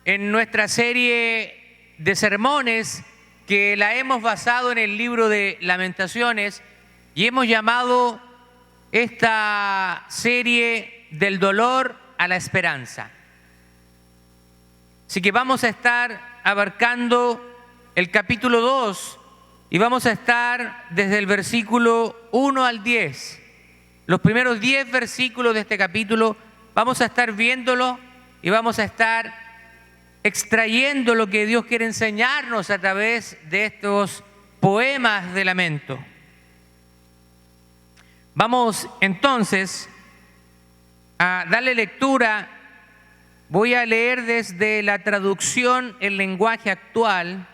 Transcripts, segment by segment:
en nuestra serie de sermones que la hemos basado en el libro de Lamentaciones y hemos llamado esta serie del dolor a la esperanza. Así que vamos a estar abarcando el capítulo 2 y vamos a estar desde el versículo 1 al 10. Los primeros 10 versículos de este capítulo vamos a estar viéndolo y vamos a estar extrayendo lo que Dios quiere enseñarnos a través de estos poemas de lamento. Vamos entonces a darle lectura. Voy a leer desde la traducción en lenguaje actual,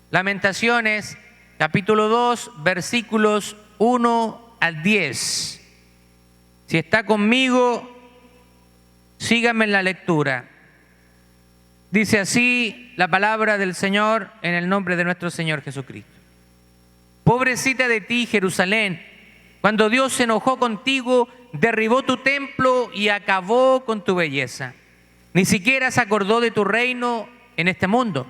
Lamentaciones, capítulo 2, versículos 1 al 10. Si está conmigo, síganme en la lectura. Dice así la palabra del Señor en el nombre de nuestro Señor Jesucristo. Pobrecita de ti, Jerusalén, cuando Dios se enojó contigo, derribó tu templo y acabó con tu belleza. Ni siquiera se acordó de tu reino en este mundo.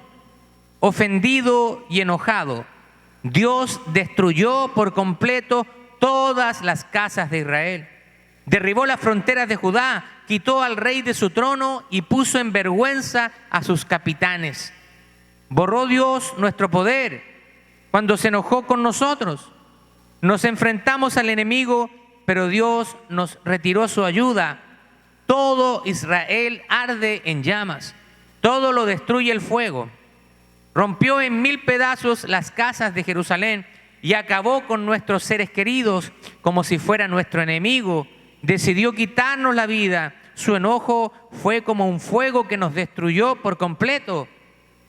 Ofendido y enojado, Dios destruyó por completo todas las casas de Israel. Derribó las fronteras de Judá, quitó al rey de su trono y puso en vergüenza a sus capitanes. Borró Dios nuestro poder cuando se enojó con nosotros. Nos enfrentamos al enemigo, pero Dios nos retiró su ayuda. Todo Israel arde en llamas, todo lo destruye el fuego. Rompió en 1000 pedazos las casas de Jerusalén y acabó con nuestros seres queridos como si fuera nuestro enemigo. Decidió quitarnos la vida. Su enojo fue como un fuego que nos destruyó por completo.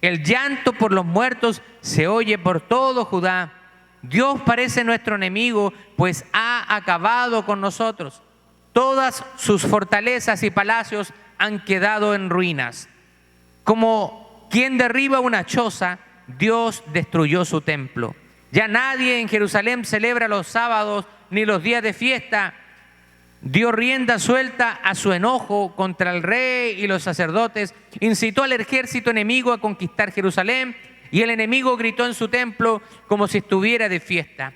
El llanto por los muertos se oye por todo Judá. Dios parece nuestro enemigo, pues ha acabado con nosotros. Todas sus fortalezas y palacios han quedado en ruinas. Como quien derriba una choza, Dios destruyó su templo. Ya nadie en Jerusalén celebra los sábados ni los días de fiesta. Dio rienda suelta a su enojo contra el rey y los sacerdotes. Incitó al ejército enemigo a conquistar Jerusalén y el enemigo gritó en su templo como si estuviera de fiesta.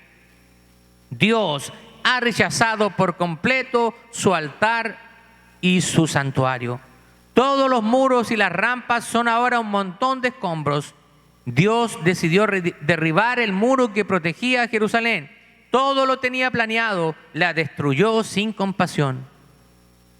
Dios ha rechazado por completo su altar y su santuario. Todos los muros y las rampas son ahora un montón de escombros. Dios decidió derribar el muro que protegía a Jerusalén. Todo lo tenía planeado, la destruyó sin compasión.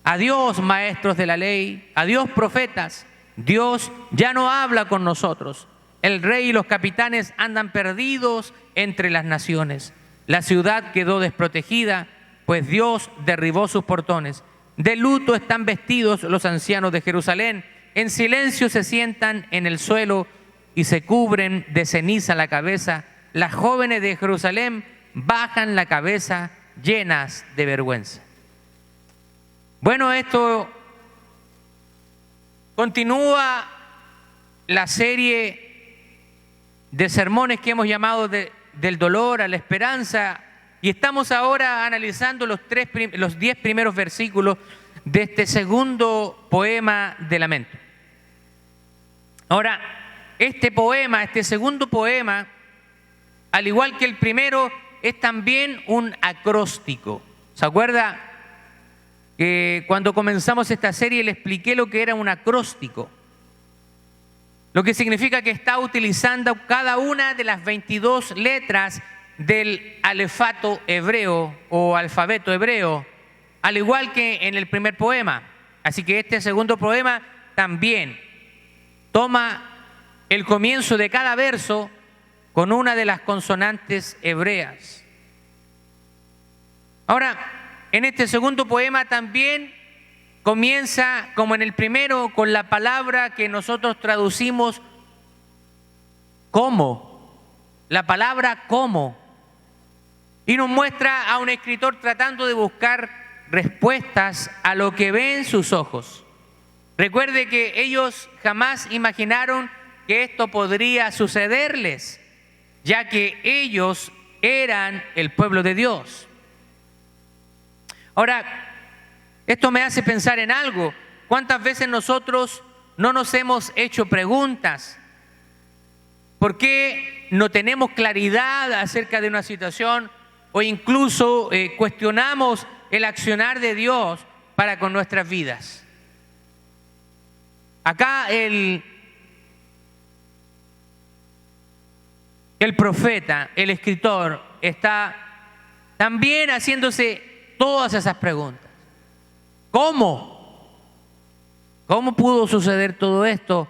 Adiós, maestros de la ley, adiós, profetas. Dios ya no habla con nosotros. El rey y los capitanes andan perdidos entre las naciones. La ciudad quedó desprotegida, pues Dios derribó sus portones. De luto están vestidos los ancianos de Jerusalén. En silencio se sientan en el suelo y se cubren de ceniza la cabeza. Las jóvenes de Jerusalén bajan la cabeza llenas de vergüenza. Bueno, esto continúa la serie de sermones que hemos llamado del dolor a la esperanza, y estamos ahora analizando los 10 primeros versículos de este segundo poema de lamento. Ahora, este segundo poema, al igual que el primero, es también un acróstico. ¿Se acuerda que cuando comenzamos esta serie le expliqué lo que era un acróstico? Lo que significa que está utilizando cada una de las 22 letras del alefato hebreo o alfabeto hebreo, al igual que en el primer poema. Así que este segundo poema también toma el comienzo de cada verso con una de las consonantes hebreas. Ahora, en este segundo poema también comienza, como en el primero, con la palabra que nosotros traducimos como, la palabra como, y nos muestra a un escritor tratando de buscar respuestas a lo que ven sus ojos. Recuerde que ellos jamás imaginaron que esto podría sucederles, ya que ellos eran el pueblo de Dios. Ahora, esto me hace pensar en algo. ¿Cuántas veces nosotros no nos hemos hecho preguntas? ¿Por qué no tenemos claridad acerca de una situación o incluso cuestionamos el accionar de Dios para con nuestras vidas? Acá el profeta, el escritor, está también haciéndose todas esas preguntas. ¿Cómo? ¿Cómo pudo suceder todo esto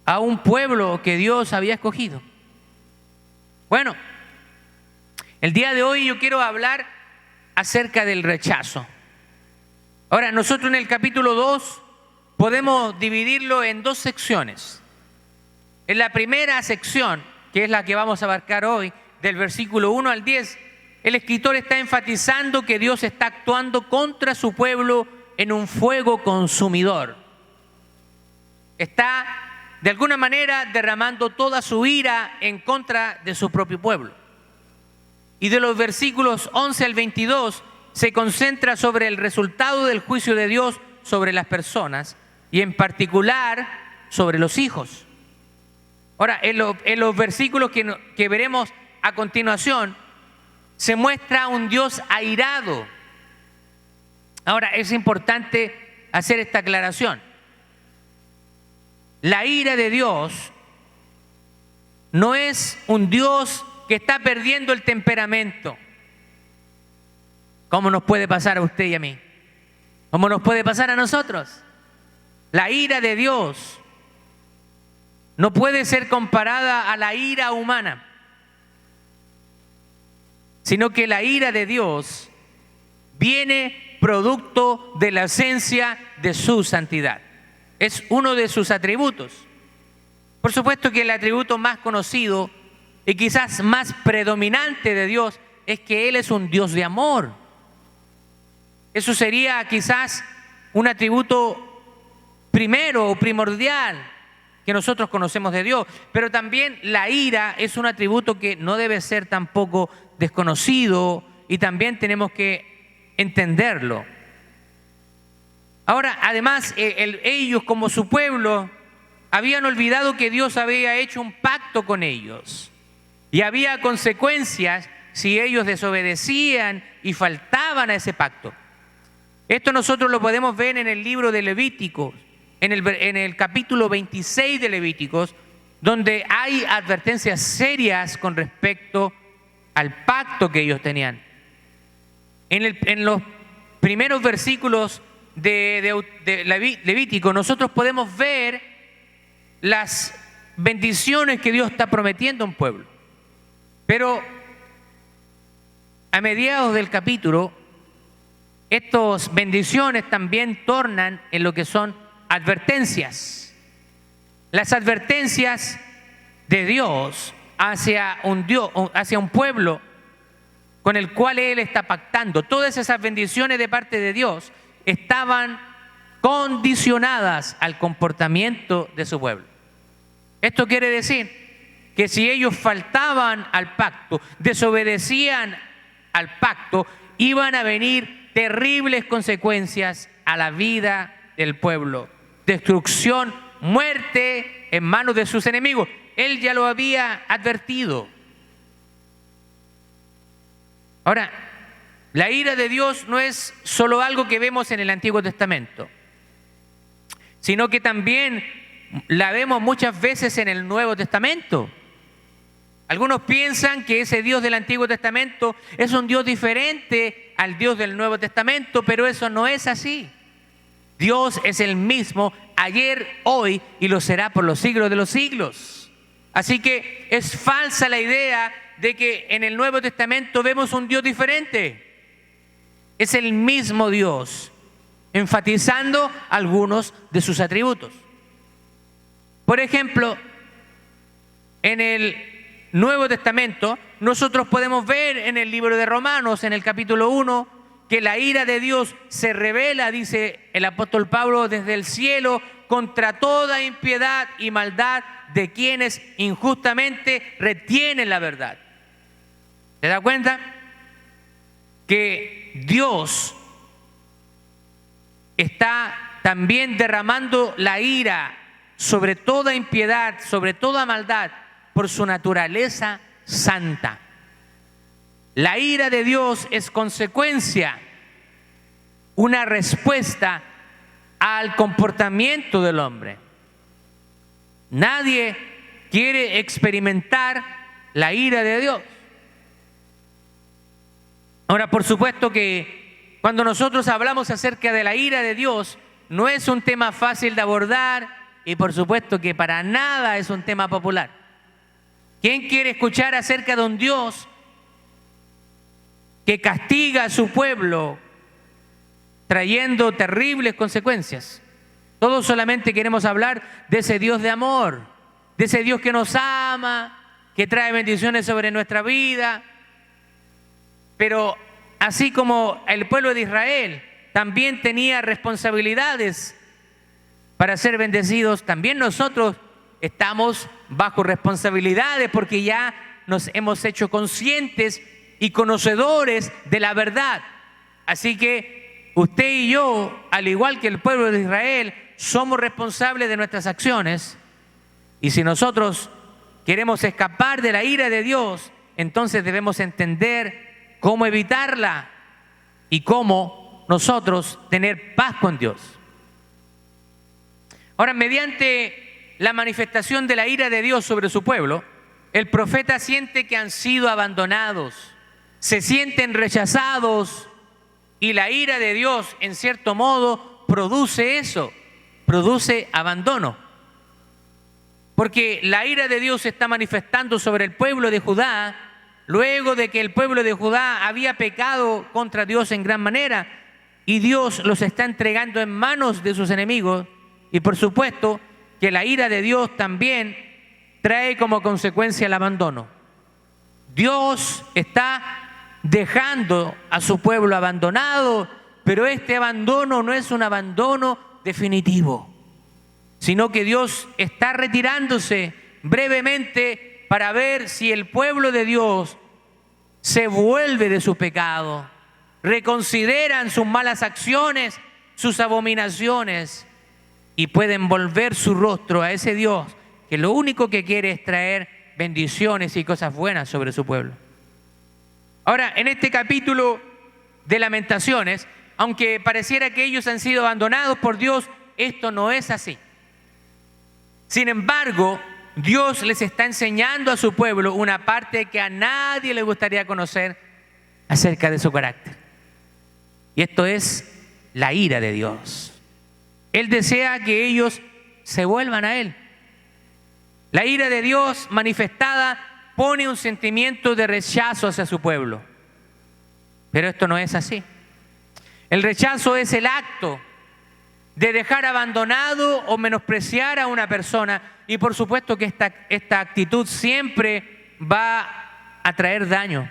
a un pueblo que Dios había escogido? Bueno, el día de hoy yo quiero hablar acerca del rechazo. Ahora, nosotros en el capítulo 2 podemos dividirlo en dos secciones. En la primera sección, que es la que vamos a abarcar hoy, del versículo 1 al 10, el escritor está enfatizando que Dios está actuando contra su pueblo en un fuego consumidor. Está, de alguna manera, derramando toda su ira en contra de su propio pueblo. Y de los versículos 11 al 22 se concentra sobre el resultado del juicio de Dios sobre las personas y en particular sobre los hijos. Ahora, en los versículos que veremos a continuación, se muestra un Dios airado. Ahora, es importante hacer esta aclaración. La ira de Dios no es un Dios que está perdiendo el temperamento, como nos puede pasar a usted y a mí, como nos puede pasar a nosotros. La ira de Dios no puede ser comparada a la ira humana, sino que la ira de Dios viene producto de la esencia de su santidad. Es uno de sus atributos. Por supuesto que el atributo más conocido y quizás más predominante de Dios es que Él es un Dios de amor. Eso sería quizás un atributo primero o primordial que nosotros conocemos de Dios, pero también la ira es un atributo que no debe ser tampoco desconocido y también tenemos que entenderlo. Ahora, además, ellos como su pueblo habían olvidado que Dios había hecho un pacto con ellos y había consecuencias si ellos desobedecían y faltaban a ese pacto. Esto nosotros lo podemos ver en el libro de Levíticos, en el capítulo 26 de Levíticos, donde hay advertencias serias con respecto al pacto que ellos tenían. En los primeros versículos de Levítico nosotros podemos ver las bendiciones que Dios está prometiendo a un pueblo. Pero a mediados del capítulo, estas bendiciones también tornan en lo que son advertencias. Las advertencias de Dios hacia un pueblo con el cual Él está pactando. Todas esas bendiciones de parte de Dios estaban condicionadas al comportamiento de su pueblo. Esto quiere decir que si ellos faltaban al pacto, desobedecían al pacto, iban a venir terribles consecuencias a la vida del pueblo. Destrucción, muerte en manos de sus enemigos. Él ya lo había advertido. Ahora, la ira de Dios no es solo algo que vemos en el Antiguo Testamento, sino que también la vemos muchas veces en el Nuevo Testamento. Algunos piensan que ese Dios del Antiguo Testamento es un Dios diferente al Dios del Nuevo Testamento, pero eso no es así. Dios es el mismo ayer, hoy y lo será por los siglos de los siglos. Así que es falsa la idea de que en el Nuevo Testamento vemos un Dios diferente. Es el mismo Dios, enfatizando algunos de sus atributos. Por ejemplo, en el Nuevo Testamento, nosotros podemos ver en el libro de Romanos, en el capítulo 1, que la ira de Dios se revela, dice el apóstol Pablo, desde el cielo contra toda impiedad y maldad de quienes injustamente retienen la verdad. ¿Se da cuenta? Que Dios está también derramando la ira sobre toda impiedad, sobre toda maldad, por su naturaleza santa. La ira de Dios es consecuencia, una respuesta al comportamiento del hombre. Nadie quiere experimentar la ira de Dios. Ahora, por supuesto que cuando nosotros hablamos acerca de la ira de Dios, no es un tema fácil de abordar y por supuesto que para nada es un tema popular. ¿Quién quiere escuchar acerca de un Dios que castiga a su pueblo trayendo terribles consecuencias? Todos solamente queremos hablar de ese Dios de amor, de ese Dios que nos ama, que trae bendiciones sobre nuestra vida. Pero así como el pueblo de Israel también tenía responsabilidades para ser bendecidos, también nosotros estamos bajo responsabilidades porque ya nos hemos hecho conscientes y conocedores de la verdad. Así que usted y yo, al igual que el pueblo de Israel, somos responsables de nuestras acciones. Y si nosotros queremos escapar de la ira de Dios, entonces debemos entender cómo evitarla y cómo nosotros tener paz con Dios. Ahora, mediante la manifestación de la ira de Dios sobre su pueblo, el profeta siente que han sido abandonados, se sienten rechazados y la ira de Dios, en cierto modo, produce eso, produce abandono. Porque la ira de Dios se está manifestando sobre el pueblo de Judá, luego de que el pueblo de Judá había pecado contra Dios en gran manera y Dios los está entregando en manos de sus enemigos. Y por supuesto que la ira de Dios también trae como consecuencia el abandono. Dios está dejando a su pueblo abandonado, pero este abandono no es un abandono definitivo, sino que Dios está retirándose brevemente para ver si el pueblo de Dios se vuelve de su pecado, reconsideran sus malas acciones, sus abominaciones, y pueden volver su rostro a ese Dios que lo único que quiere es traer bendiciones y cosas buenas sobre su pueblo. Ahora, en este capítulo de Lamentaciones, aunque pareciera que ellos han sido abandonados por Dios, esto no es así. Sin embargo, Dios les está enseñando a su pueblo una parte que a nadie le gustaría conocer acerca de su carácter. Y esto es la ira de Dios. Él desea que ellos se vuelvan a Él. La ira de Dios manifestada pone un sentimiento de rechazo hacia su pueblo. Pero esto no es así. El rechazo es el acto de dejar abandonado o menospreciar a una persona. Y por supuesto que esta actitud siempre va a traer daño.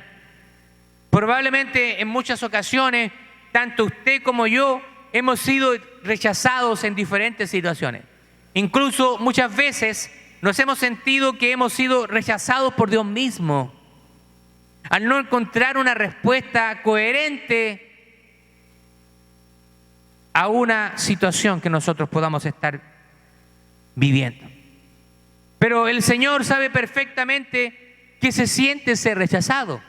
Probablemente en muchas ocasiones, tanto usted como yo hemos sido rechazados en diferentes situaciones. Incluso muchas veces nos hemos sentido que hemos sido rechazados por Dios mismo, al no encontrar una respuesta coherente a una situación que nosotros podamos estar viviendo. Pero el Señor sabe perfectamente que se siente ser rechazado,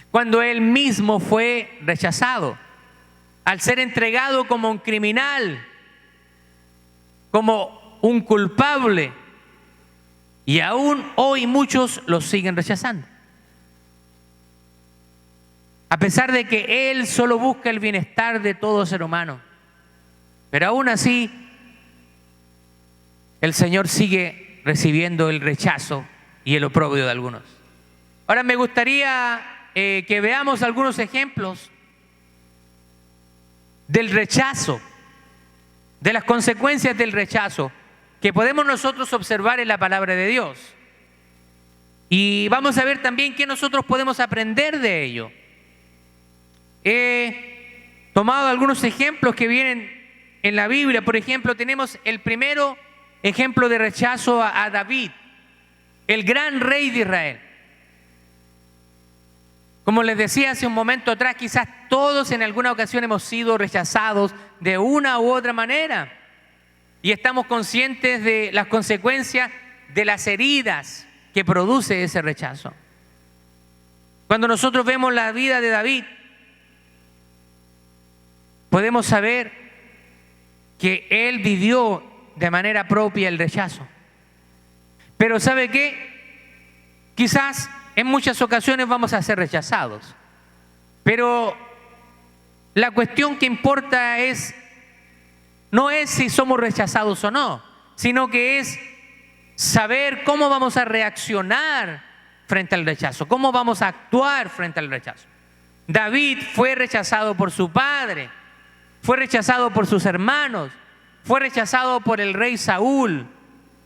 cuando Él mismo fue rechazado, al ser entregado como un criminal, como un culpable, y aún hoy muchos lo siguen rechazando. A pesar de que Él solo busca el bienestar de todo ser humano, pero aún así el Señor sigue recibiendo el rechazo y el oprobio de algunos. Ahora me gustaría que veamos algunos ejemplos del rechazo, de las consecuencias del rechazo que podemos nosotros observar en la palabra de Dios. Y vamos a ver también qué nosotros podemos aprender de ello. He tomado algunos ejemplos que vienen en la Biblia. Por ejemplo, tenemos el primero ejemplo de rechazo a David, el gran rey de Israel. Como les decía hace un momento atrás, quizás todos en alguna ocasión hemos sido rechazados de una u otra manera. Y estamos conscientes de las consecuencias de las heridas que produce ese rechazo. Cuando nosotros vemos la vida de David, podemos saber que él vivió de manera propia el rechazo. Pero ¿sabe qué? Quizás en muchas ocasiones vamos a ser rechazados. Pero la cuestión que importa no es si somos rechazados o no, sino que es saber cómo vamos a reaccionar frente al rechazo, cómo vamos a actuar frente al rechazo. David fue rechazado por su padre, fue rechazado por sus hermanos, fue rechazado por el rey Saúl,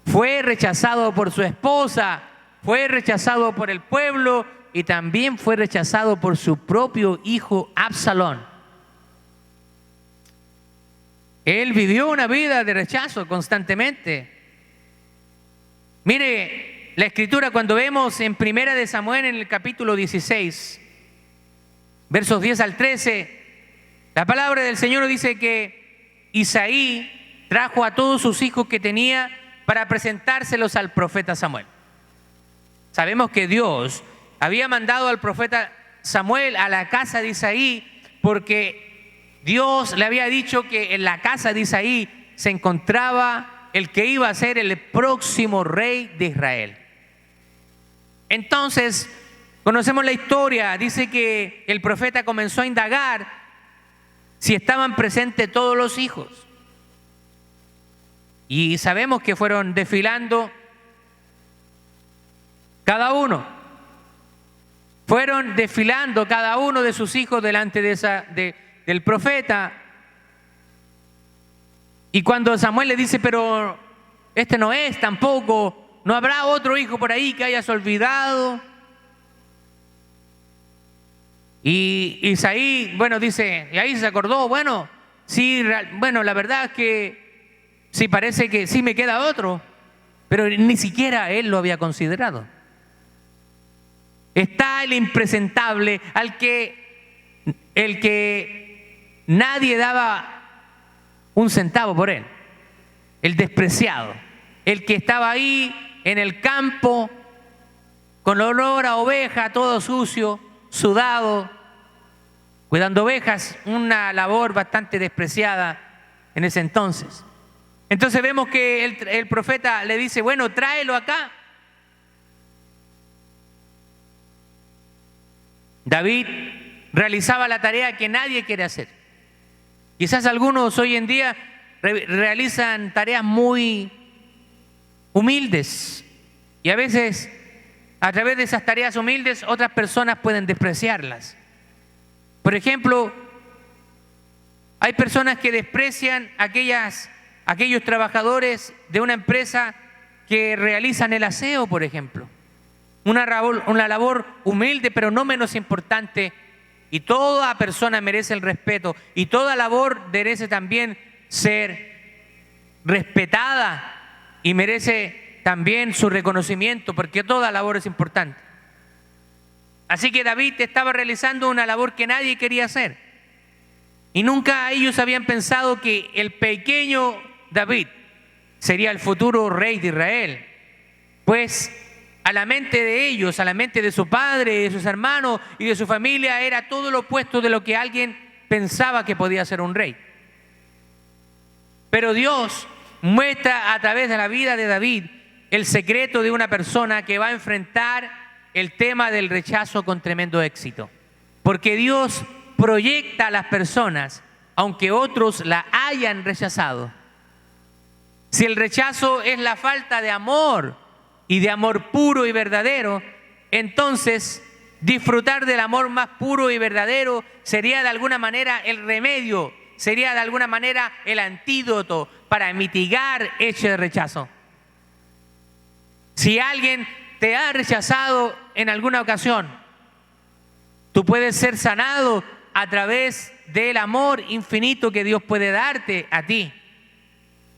fue rechazado por su esposa, fue rechazado por el pueblo y también fue rechazado por su propio hijo Absalón. Él vivió una vida de rechazo constantemente. Mire, la escritura cuando vemos en Primera de Samuel en el capítulo 16, versos 10 al 13, la palabra del Señor dice que Isaí trajo a todos sus hijos que tenía para presentárselos al profeta Samuel. Sabemos que Dios había mandado al profeta Samuel a la casa de Isaí porque Dios le había dicho que en la casa de Isaí se encontraba el que iba a ser el próximo rey de Israel. Entonces, conocemos la historia, dice que el profeta comenzó a indagar si estaban presentes todos los hijos. Y sabemos que fueron desfilando cada uno. Fueron desfilando cada uno de sus hijos delante del profeta. Y cuando Samuel le dice, pero este no es tampoco, ¿no habrá otro hijo por ahí que hayas olvidado? Y Isaí, bueno, dice, y ahí se acordó, bueno, sí, bueno, la verdad es que sí parece que sí me queda otro, pero ni siquiera él lo había considerado. Está el impresentable, el que nadie daba un centavo por él, el despreciado, el que estaba ahí en el campo con olor a oveja, todo sucio, sudado, cuidando ovejas, una labor bastante despreciada en ese entonces. Entonces vemos que el profeta le dice, bueno, tráelo acá. David realizaba la tarea que nadie quiere hacer. Quizás algunos hoy en día realizan tareas muy humildes y a veces a través de esas tareas humildes otras personas pueden despreciarlas. Por ejemplo, hay personas que desprecian aquellos trabajadores de una empresa que realizan el aseo, por ejemplo. Una labor humilde pero no menos importante, y toda persona merece el respeto y toda labor merece también ser respetada y merece también su reconocimiento, porque toda labor es importante. Así que David estaba realizando una labor que nadie quería hacer, y nunca ellos habían pensado que el pequeño David sería el futuro rey de Israel, pues a la mente de ellos, a la mente de su padre, de sus hermanos y de su familia, era todo lo opuesto de lo que alguien pensaba que podía ser un rey. Pero Dios muestra a través de la vida de David el secreto de una persona que va a enfrentar el tema del rechazo con tremendo éxito. Porque Dios proyecta a las personas, aunque otros la hayan rechazado. Si el rechazo es la falta de amor, y de amor puro y verdadero, entonces disfrutar del amor más puro y verdadero sería de alguna manera el remedio, sería de alguna manera el antídoto para mitigar hechos de rechazo. Si alguien te ha rechazado en alguna ocasión, tú puedes ser sanado a través del amor infinito que Dios puede darte a ti.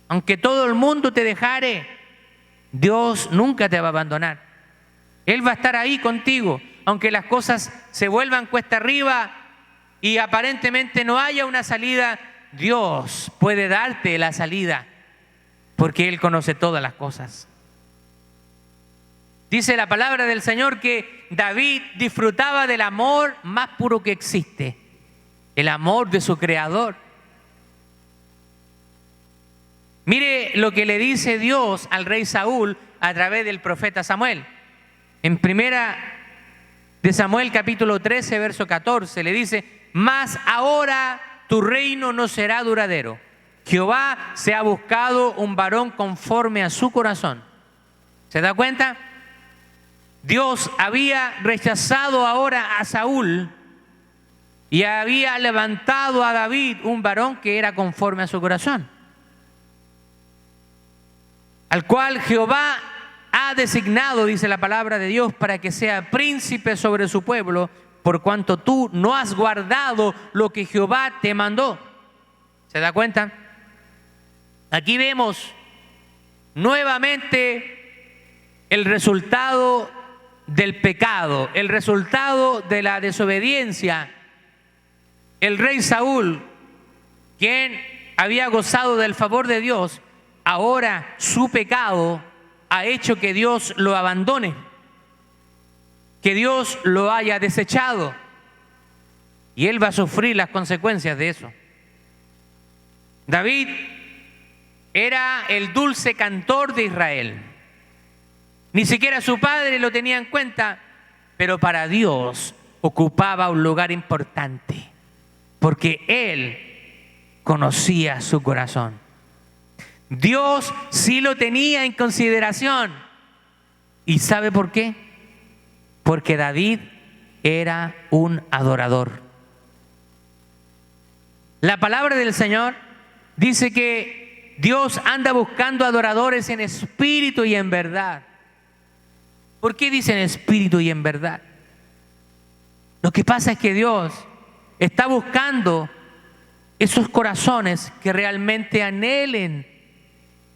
Aunque todo el mundo te dejare, Dios nunca te va a abandonar. Él va a estar ahí contigo. aunque las cosas se vuelvan cuesta arriba y aparentemente no haya una salida, Dios puede darte la salida, porque Él conoce todas las cosas. Dice la palabra del Señor que David disfrutaba del amor más puro que existe, el amor de su Creador. Mire lo que le dice Dios al rey Saúl a través del profeta Samuel. En primera de Samuel capítulo 13, verso 14, le dice: mas ahora tu reino no será duradero. Jehová se ha buscado un varón conforme a su corazón. ¿Se da cuenta? Dios había rechazado ahora a Saúl y había levantado a David, un varón que era conforme a su corazón, al cual Jehová ha designado, dice la palabra de Dios, para que sea príncipe sobre su pueblo, por cuanto tú no has guardado lo que Jehová te mandó. ¿Se da cuenta? Aquí vemos nuevamente el resultado del pecado, el resultado de la desobediencia. El rey Saúl, quien había gozado del favor de Dios, ahora su pecado ha hecho que Dios lo abandone, que Dios lo haya desechado, y él va a sufrir las consecuencias de eso. David era el dulce cantor de Israel. Ni siquiera su padre lo tenía en cuenta, pero para Dios ocupaba un lugar importante, porque Él conocía su corazón. Dios sí lo tenía en consideración. ¿Y sabe por qué? Porque David era un adorador. La palabra del Señor dice que Dios anda buscando adoradores en espíritu y en verdad. ¿Por qué dice en espíritu y en verdad? Lo que pasa es que Dios está buscando esos corazones que realmente anhelen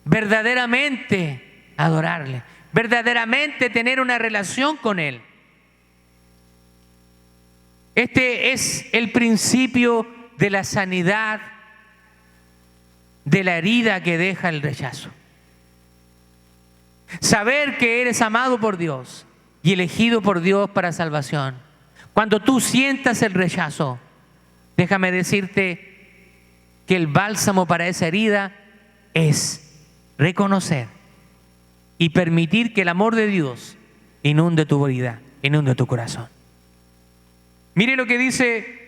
verdaderamente adorarle, verdaderamente tener una relación con Él. Este es el principio de la sanidad de la herida que deja el rechazo. Saber que eres amado por Dios y elegido por Dios para salvación. Cuando tú sientas el rechazo, déjame decirte que el bálsamo para esa herida es reconocer y permitir que el amor de Dios inunde tu vida, inunde tu corazón. Mire lo que dice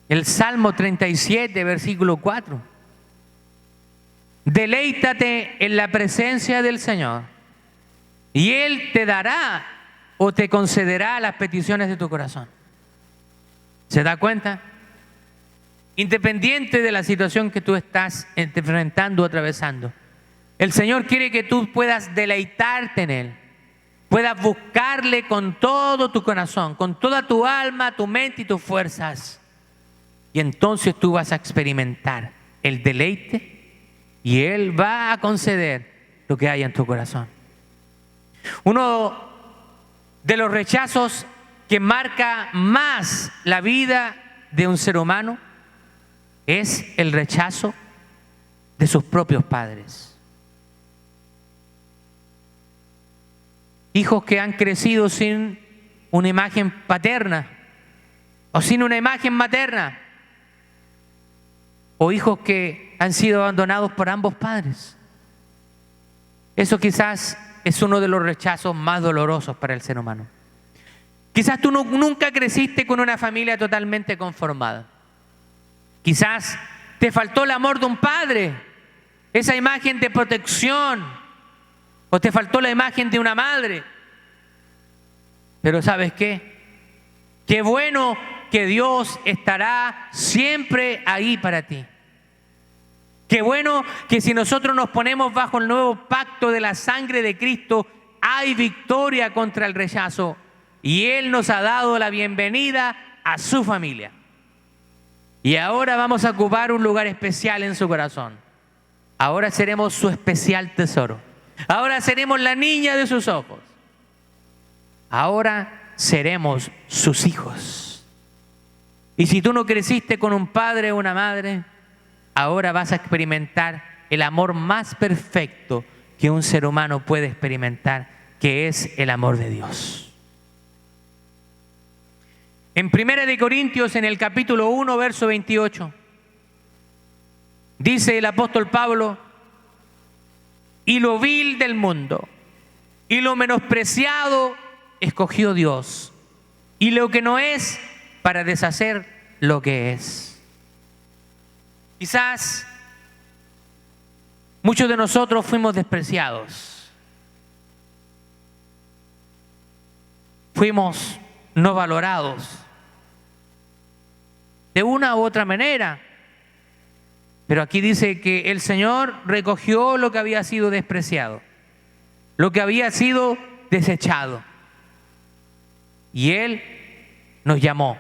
el Salmo 37, versículo 4. Deleítate en la presencia del Señor y Él te dará o te concederá las peticiones de tu corazón. ¿Se da cuenta? Independiente de la situación que tú estás enfrentando o atravesando, el Señor quiere que tú puedas deleitarte en Él, puedas buscarle con todo tu corazón, con toda tu alma, tu mente y tus fuerzas. Y entonces tú vas a experimentar el deleite y Él va a conceder lo que haya en tu corazón. Uno de los rechazos que marca más la vida de un ser humano es el rechazo de sus propios padres. Hijos que han crecido sin una imagen paterna o sin una imagen materna, o hijos que han sido abandonados por ambos padres. Eso quizás es uno de los rechazos más dolorosos para el ser humano. Quizás tú nunca creciste con una familia totalmente conformada. Quizás te faltó el amor de un padre, esa imagen de protección, o te faltó la imagen de una madre. Pero ¿sabes qué? Qué bueno que Dios estará siempre ahí para ti. Qué bueno que si nosotros nos ponemos bajo el nuevo pacto de la sangre de Cristo, hay victoria contra el rechazo y Él nos ha dado la bienvenida a su familia. Y ahora vamos a ocupar un lugar especial en su corazón. Ahora seremos su especial tesoro. Ahora seremos la niña de sus ojos. ahora seremos sus hijos. Y si tú no creciste con un padre o una madre, ahora vas a experimentar el amor más perfecto que un ser humano puede experimentar, que es el amor de Dios. En 1 Corintios, en el capítulo 1, verso 28, dice el apóstol Pablo: y lo vil del mundo y lo menospreciado escogió Dios, y lo que no es, para deshacer lo que es. Quizás muchos de nosotros fuimos despreciados, fuimos no valorados de una u otra manera. Pero aquí dice que el Señor recogió lo que había sido despreciado, lo que había sido desechado. Y Él nos llamó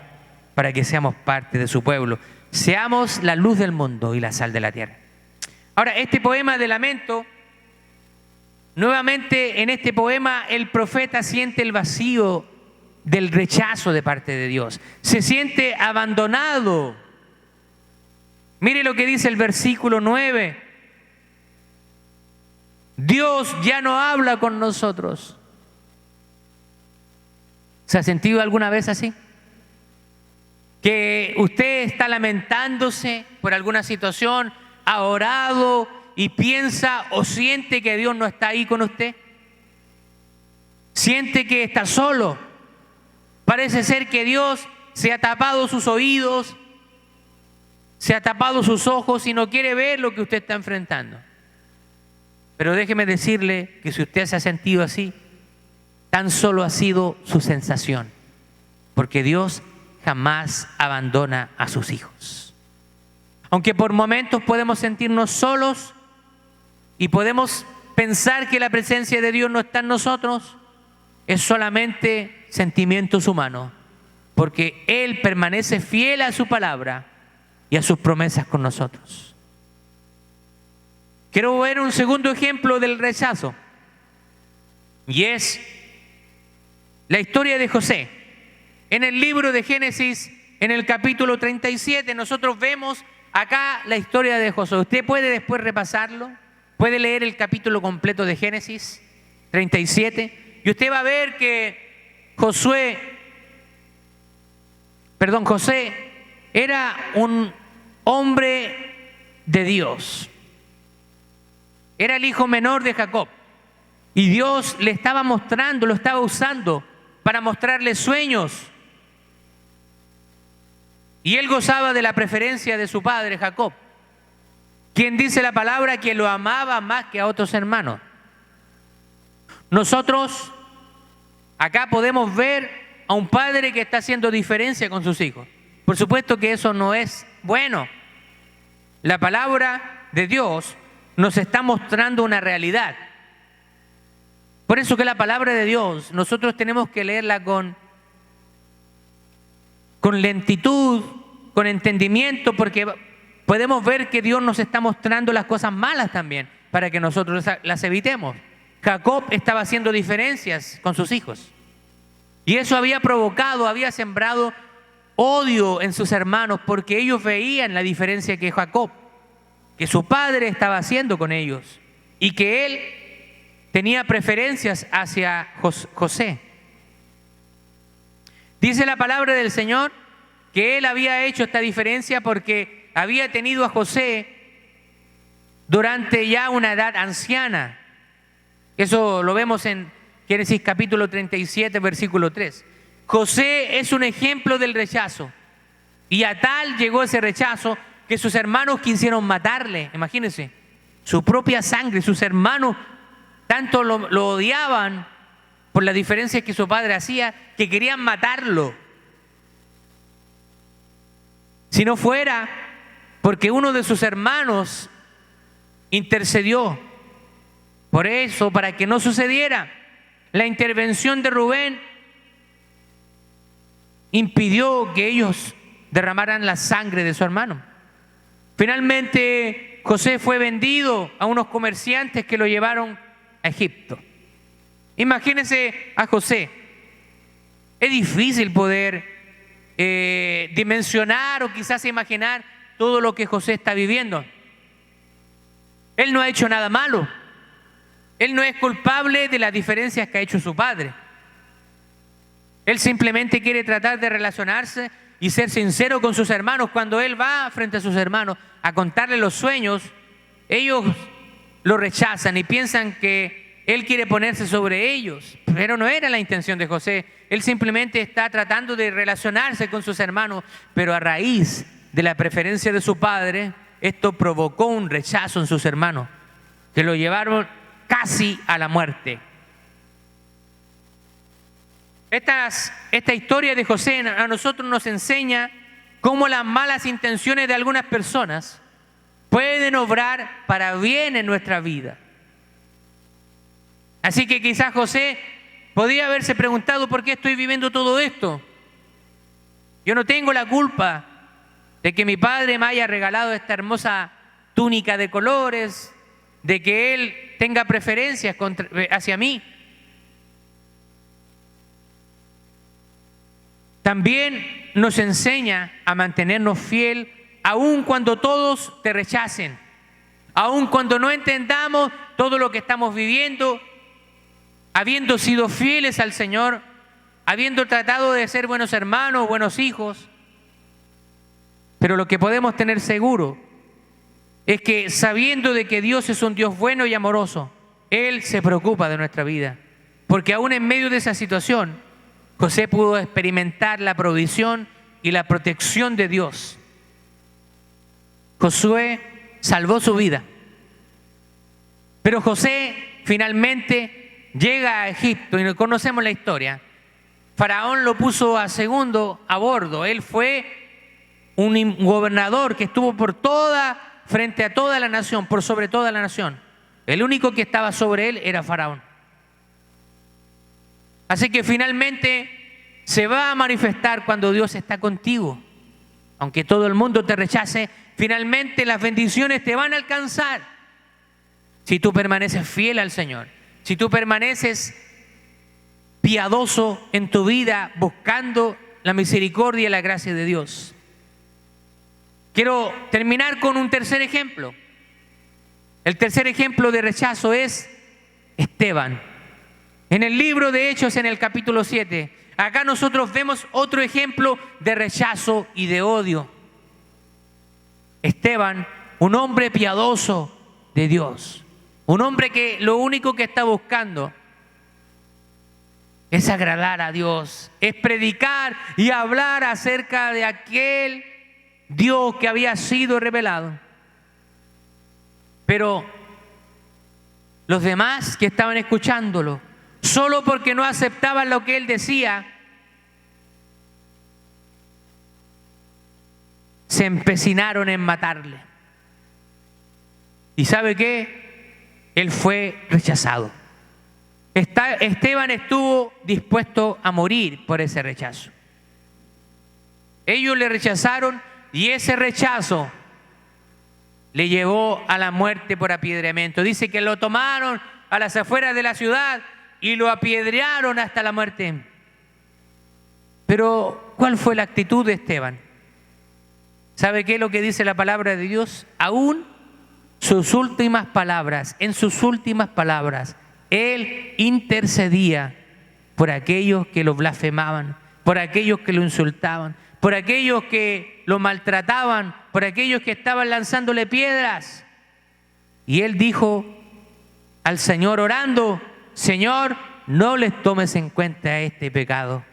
para que seamos parte de su pueblo. Seamos la luz del mundo y la sal de la tierra. Ahora, este poema de lamento, nuevamente en este poema el profeta siente el vacío del rechazo de parte de Dios. Se siente abandonado. Mire lo que dice el versículo 9. Dios ya no habla con nosotros. ¿Se ha sentido alguna vez así? Que usted está lamentándose por alguna situación, ha orado y piensa o siente que Dios no está ahí con usted. Siente que está solo. Parece ser que Dios se ha tapado sus oídos, se ha tapado sus ojos y no quiere ver lo que usted está enfrentando. Pero déjeme decirle que si usted se ha sentido así, tan solo ha sido su sensación, porque Dios jamás abandona a sus hijos. Aunque por momentos podemos sentirnos solos y podemos pensar que la presencia de Dios no está en nosotros, es solamente sentimientos humanos, porque Él permanece fiel a su palabra y a sus promesas con nosotros. Quiero ver un segundo ejemplo del rechazo, y es la historia de José. En el libro de Génesis, en el capítulo 37, nosotros vemos acá la historia de José. Usted puede después repasarlo, puede leer el capítulo completo de Génesis 37, y usted va a ver que José era un hombre de Dios. Era el hijo menor de Jacob. Y Dios le estaba mostrando, lo estaba usando para mostrarle sueños. Y él gozaba de la preferencia de su padre Jacob, quien dice la palabra que lo amaba más que a otros hermanos. Nosotros acá podemos ver a un padre que está haciendo diferencia con sus hijos. Por supuesto que eso no es bueno. La palabra de Dios nos está mostrando una realidad. Por eso que la palabra de Dios nosotros tenemos que leerla con lentitud, con entendimiento, porque podemos ver que Dios nos está mostrando las cosas malas también, para que nosotros las evitemos. Jacob estaba haciendo diferencias con sus hijos, y eso había provocado, había sembrado odio en sus hermanos, porque ellos veían la diferencia que Jacob, que su padre estaba haciendo con ellos, y que él tenía preferencias hacia José. Dice la palabra del Señor que él había hecho esta diferencia porque había tenido a José durante ya una edad anciana. Eso lo vemos en Génesis capítulo 37, versículo 3. José es un ejemplo del rechazo, y a tal llegó ese rechazo que sus hermanos quisieron matarle. Imagínense, su propia sangre, sus hermanos tanto lo odiaban por las diferencias que su padre hacía, que querían matarlo. Si no fuera porque uno de sus hermanos intercedió por eso, para que no sucediera, la intervención de Rubén impidió que ellos derramaran la sangre de su hermano. Finalmente, José fue vendido a unos comerciantes que lo llevaron a Egipto. Imagínense a José, Es difícil poder dimensionar o quizás imaginar todo lo que José está viviendo. Él no ha hecho nada malo. Él no es culpable de las diferencias que ha hecho su padre. Él simplemente quiere tratar de relacionarse y ser sincero con sus hermanos. Cuando él va frente a sus hermanos a contarles los sueños, ellos lo rechazan y piensan que él quiere ponerse sobre ellos. Pero no era la intención de José. Él simplemente está tratando de relacionarse con sus hermanos, pero a raíz de la preferencia de su padre, esto provocó un rechazo en sus hermanos, que lo llevaron casi a la muerte. Esta historia de José a nosotros nos enseña cómo las malas intenciones de algunas personas pueden obrar para bien en nuestra vida. Así que quizás José podría haberse preguntado: ¿por qué estoy viviendo todo esto? Yo no tengo la culpa de que mi padre me haya regalado esta hermosa túnica de colores, de que él tenga preferencias hacia mí. También nos enseña a mantenernos fiel aun cuando todos te rechacen, aun cuando no entendamos todo lo que estamos viviendo, habiendo sido fieles al Señor, habiendo tratado de ser buenos hermanos, buenos hijos. Pero lo que podemos tener seguro es que, sabiendo de que Dios es un Dios bueno y amoroso, Él se preocupa de nuestra vida. Porque aún en medio de esa situación, José pudo experimentar la provisión y la protección de Dios. Josué salvó su vida. Pero José finalmente llega a Egipto y conocemos la historia. Faraón lo puso a bordo. Él fue un gobernador que estuvo frente a toda la nación, por sobre toda la nación. El único que estaba sobre él era Faraón. Así que finalmente se va a manifestar cuando Dios está contigo. Aunque todo el mundo te rechace, finalmente las bendiciones te van a alcanzar si tú permaneces fiel al Señor, si tú permaneces piadoso en tu vida, buscando la misericordia y la gracia de Dios. Quiero terminar con un tercer ejemplo. El tercer ejemplo de rechazo es Esteban. En el libro de Hechos, en el capítulo 7, acá nosotros vemos otro ejemplo de rechazo y de odio. Esteban, un hombre piadoso de Dios, un hombre que lo único que está buscando es agradar a Dios, es predicar y hablar acerca de aquel Dios que había sido revelado. Pero los demás que estaban escuchándolo, solo porque no aceptaban lo que él decía, se empecinaron en matarle. ¿Y sabe qué? Él fue rechazado. Esteban estuvo dispuesto a morir por ese rechazo. Ellos le rechazaron y ese rechazo le llevó a la muerte por apedreamiento. Dice que lo tomaron a las afueras de la ciudad y lo apedrearon hasta la muerte. Pero ¿cuál fue la actitud de Esteban? ¿Sabe qué es lo que dice la palabra de Dios? Aún en sus últimas palabras, él intercedía por aquellos que lo blasfemaban, por aquellos que lo insultaban, por aquellos que lo maltrataban, por aquellos que estaban lanzándole piedras. Y él dijo al Señor orando: Señor, no les tomes en cuenta este pecado.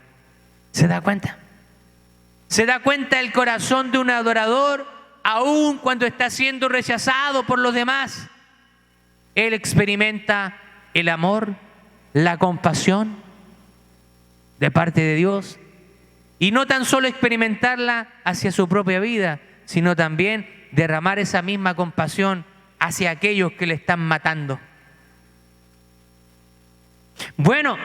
¿Se da cuenta? ¿Se da cuenta el corazón de un adorador aun cuando está siendo rechazado por los demás? Él experimenta el amor, la compasión de parte de Dios. Y no tan solo experimentarla hacia su propia vida, sino también derramar esa misma compasión hacia aquellos que le están matando. Bueno,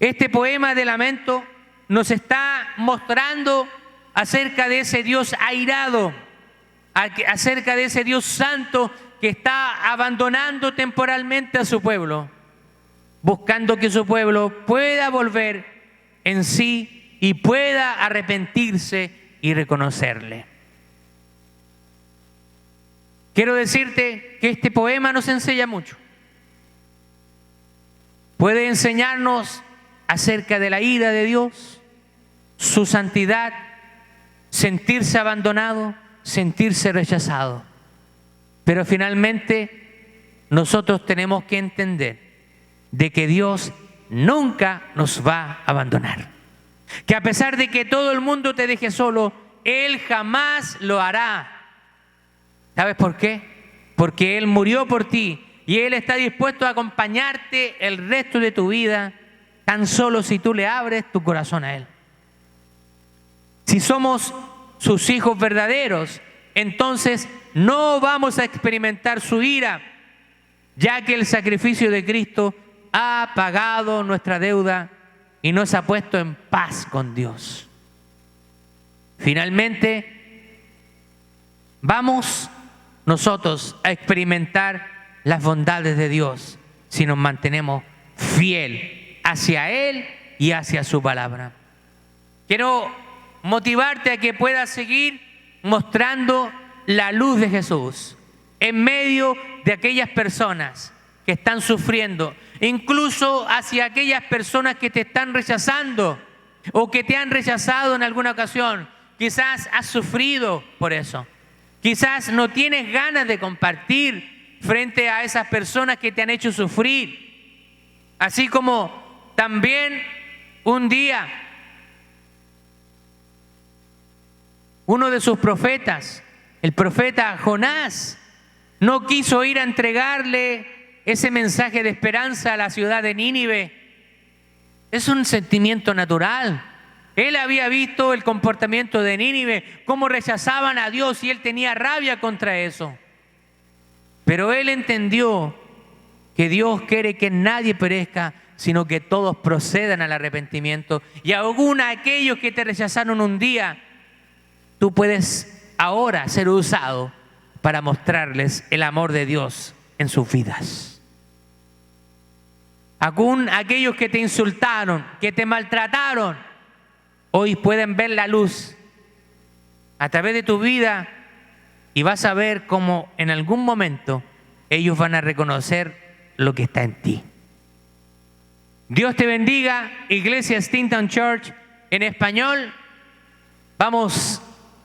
este poema de lamento nos está mostrando acerca de ese Dios airado, acerca de ese Dios santo que está abandonando temporalmente a su pueblo, buscando que su pueblo pueda volver en sí y pueda arrepentirse y reconocerle. Quiero decirte que este poema nos enseña mucho. Puede enseñarnos acerca de la ira de Dios, su santidad, sentirse abandonado, sentirse rechazado. Pero finalmente nosotros tenemos que entender de que Dios nunca nos va a abandonar. Que a pesar de que todo el mundo te deje solo, Él jamás lo hará. ¿Sabes por qué? Porque Él murió por ti y Él está dispuesto a acompañarte el resto de tu vida, tan solo si tú le abres tu corazón a Él. Si somos sus hijos verdaderos, entonces no vamos a experimentar su ira, ya que el sacrificio de Cristo ha pagado nuestra deuda y nos ha puesto en paz con Dios. Finalmente, vamos nosotros a experimentar las bondades de Dios si nos mantenemos fiel hacia Él y hacia su palabra. Quiero motivarte a que puedas seguir mostrando la luz de Jesús en medio de aquellas personas que están sufriendo, incluso hacia aquellas personas que te están rechazando o que te han rechazado en alguna ocasión. Quizás has sufrido por eso. Quizás no tienes ganas de compartir frente a esas personas que te han hecho sufrir. Así como también un día uno de sus profetas, el profeta Jonás, no quiso ir a entregarle ese mensaje de esperanza a la ciudad de Nínive. Es un sentimiento natural. Él había visto el comportamiento de Nínive, cómo rechazaban a Dios, y él tenía rabia contra eso. Pero él entendió que Dios quiere que nadie perezca, sino que todos procedan al arrepentimiento. Y aún aquellos que te rechazaron un día, tú puedes ahora ser usado para mostrarles el amor de Dios en sus vidas. Aún aquellos que te insultaron, que te maltrataron, hoy pueden ver la luz a través de tu vida y vas a ver cómo en algún momento ellos van a reconocer lo que está en ti. Dios te bendiga, Iglesia Steeltown Church en español. Vamos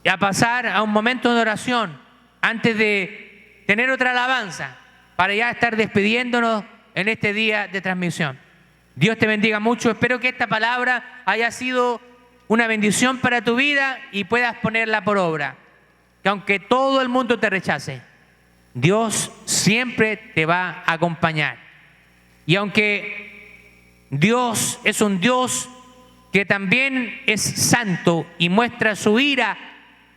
a pasar a un momento de oración antes de tener otra alabanza para ya estar despidiéndonos en este día de transmisión. Dios te bendiga mucho. Espero que esta palabra haya sido una bendición para tu vida y puedas ponerla por obra. Que aunque todo el mundo te rechace, Dios siempre te va a acompañar. Y aunque Dios es un Dios que también es santo y muestra su ira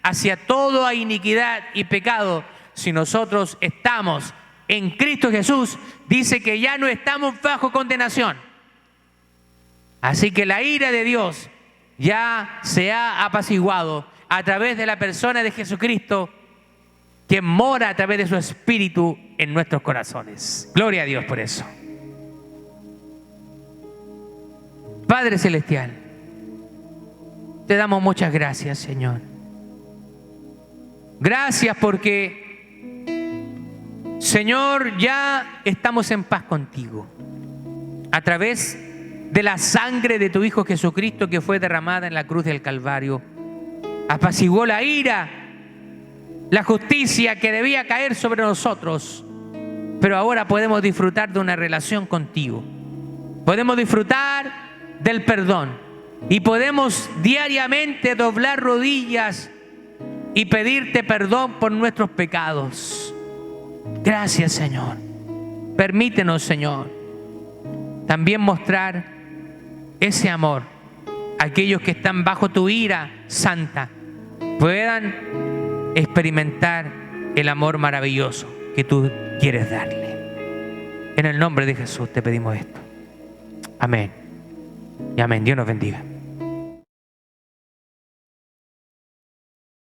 hacia toda iniquidad y pecado, si nosotros estamos en Cristo Jesús, dice que ya no estamos bajo condenación. Así que la ira de Dios ya se ha apaciguado a través de la persona de Jesucristo, que mora a través de su Espíritu en nuestros corazones. Gloria a Dios por eso. Padre Celestial, te damos muchas gracias, Señor. Gracias porque, Señor, ya estamos en paz contigo a través de la sangre de tu Hijo Jesucristo que fue derramada en la cruz del Calvario. Apaciguó la ira, la justicia que debía caer sobre nosotros, pero ahora podemos disfrutar de una relación contigo. Podemos disfrutar del perdón y podemos diariamente doblar rodillas y pedirte perdón por nuestros pecados. Gracias, Señor. Permítenos, Señor, también mostrar ese amor a aquellos que están bajo tu ira santa, puedan experimentar el amor maravilloso que tú quieres darle. En el nombre de Jesús te pedimos esto. Amén y amén. Dios nos bendiga.